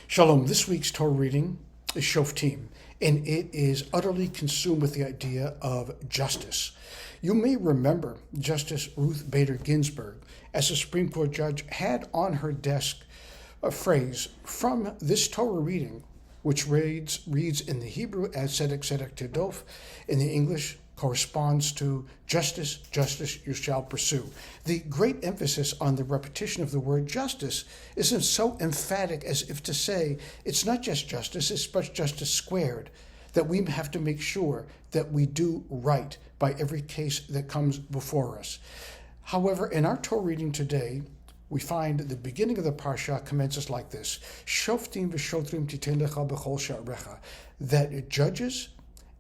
Shalom. This week's Torah reading is Shoftim, and it is utterly consumed with the idea of justice. You may remember Justice Ruth Bader Ginsburg, as a Supreme Court judge, had on her desk a phrase from this Torah reading, which reads in the Hebrew as Tzedek Tzedek Tidof, in the English corresponds to justice, justice you shall pursue. The great emphasis on the repetition of the word justice isn't so emphatic as if to say it's not just justice, it's but justice squared, that we have to make sure that we do right by every case that comes before us. However, in our Torah reading today, we find the beginning of the parsha commences like this: Shoftim v'shotrim titen lecha b'chol sha'arecha, that judges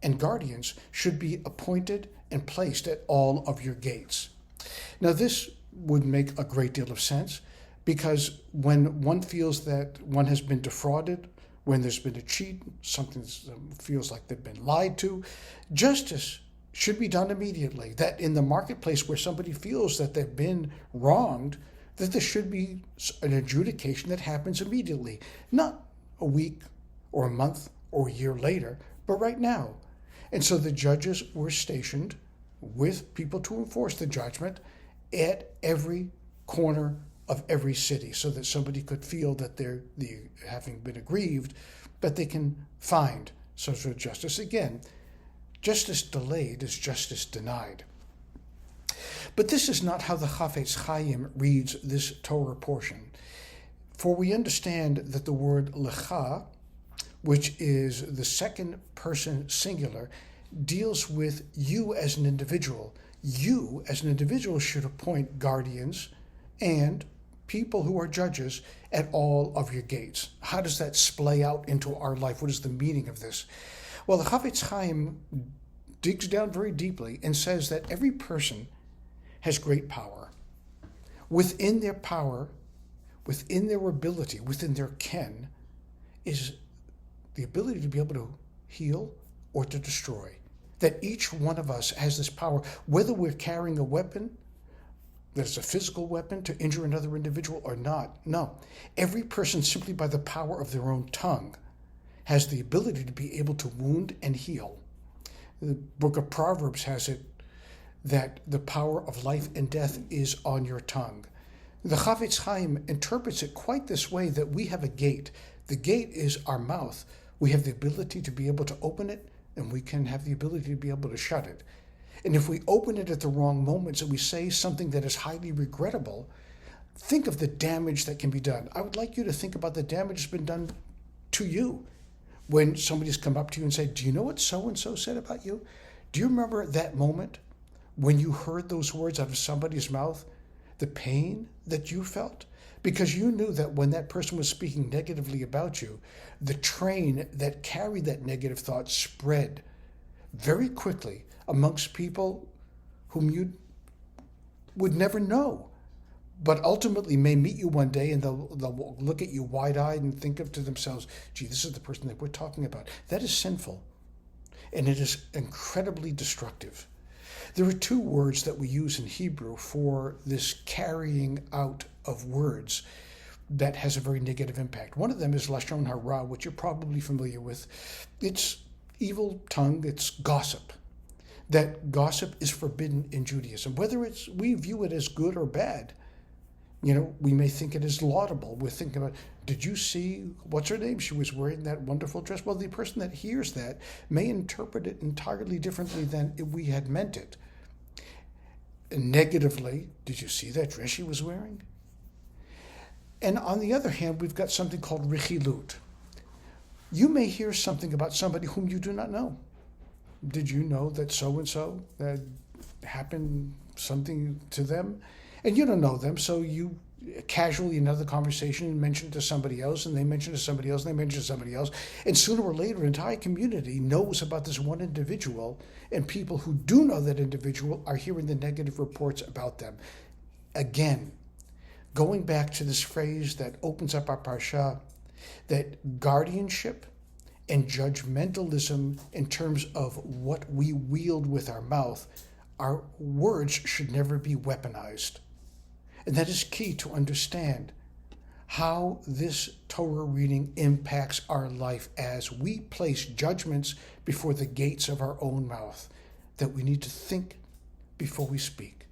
and guardians should be appointed and placed at all of your gates. Now, this would make a great deal of sense, because when one feels that one has been defrauded, when there's been a cheat, something feels like they've been lied to, justice should be done immediately. That in the marketplace where somebody feels that they've been wronged, that there should be an adjudication that happens immediately, not a week or a month or a year later, but right now. And so the judges were stationed with people to enforce the judgment at every corner of every city, so that somebody could feel that they're having been aggrieved, but they can find social justice. Again, justice delayed is justice denied. But this is not how the Chafetz Chaim reads this Torah portion. For we understand that the word lecha, which is the second person singular, deals with you as an individual. You as an individual should appoint guardians and people who are judges at all of your gates. How does that splay out into our life? What is the meaning of this? Well, the Chafetz Chaim digs down very deeply and says that every person has great power. Within their power, within their ability, within their ken, is the ability to be able to heal or to destroy. That each one of us has this power, whether we're carrying a weapon that's a physical weapon to injure another individual or not. No, every person, simply by the power of their own tongue, has the ability to be able to wound and heal. The book of Proverbs has it that the power of life and death is on your tongue. The Chafetz Chaim interprets it quite this way, that we have a gate. The gate is our mouth. We have the ability to be able to open it, and we can have the ability to be able to shut it. And if we open it at the wrong moments and we say something that is highly regrettable, think of the damage that can be done. I would like you to think about the damage that's been done to you when somebody's come up to you and said, "Do you know what so-and-so said about you?" Do you remember that moment when you heard those words out of somebody's mouth, the pain that you felt? Because you knew that when that person was speaking negatively about you, the train that carried that negative thought spread very quickly amongst people whom you would never know, but ultimately may meet you one day, and they'll look at you wide-eyed and think of to themselves, "Gee, this is the person that we're talking about." That is sinful, and it is incredibly destructive. There are two words that we use in Hebrew for this carrying out of words that has a very negative impact. One of them is Lashon Hara, which you're probably familiar with. It's evil tongue, it's gossip. That gossip is forbidden in Judaism. Whether we view it as good or bad, we may think it is laudable. We're thinking about, did you see, what's her name? She was wearing that wonderful dress. Well, the person that hears that may interpret it entirely differently than if we had meant it. Negatively, did you see that dress she was wearing? And on the other hand, we've got something called richilut. You may hear something about somebody whom you do not know. Did you know that so-and-so, that happened something to them? And you don't know them, so you casually in another conversation mention it to somebody else, and they mention it to somebody else, and they mention it to somebody else. And sooner or later, an entire community knows about this one individual, and people who do know that individual are hearing the negative reports about them. Again, going back to this phrase that opens up our parsha, that guardianship and judgmentalism in terms of what we wield with our mouth, our words should never be weaponized. And that is key to understand how this Torah reading impacts our life as we place judgments before the gates of our own mouth, that we need to think before we speak.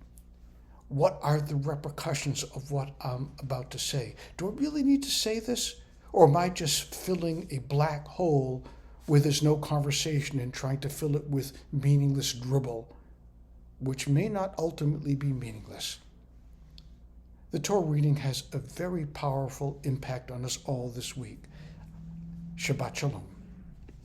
What are the repercussions of what I'm about to say? Do I really need to say this? Or am I just filling a black hole where there's no conversation and trying to fill it with meaningless dribble, which may not ultimately be meaningless? The Torah reading has a very powerful impact on us all this week. Shabbat Shalom.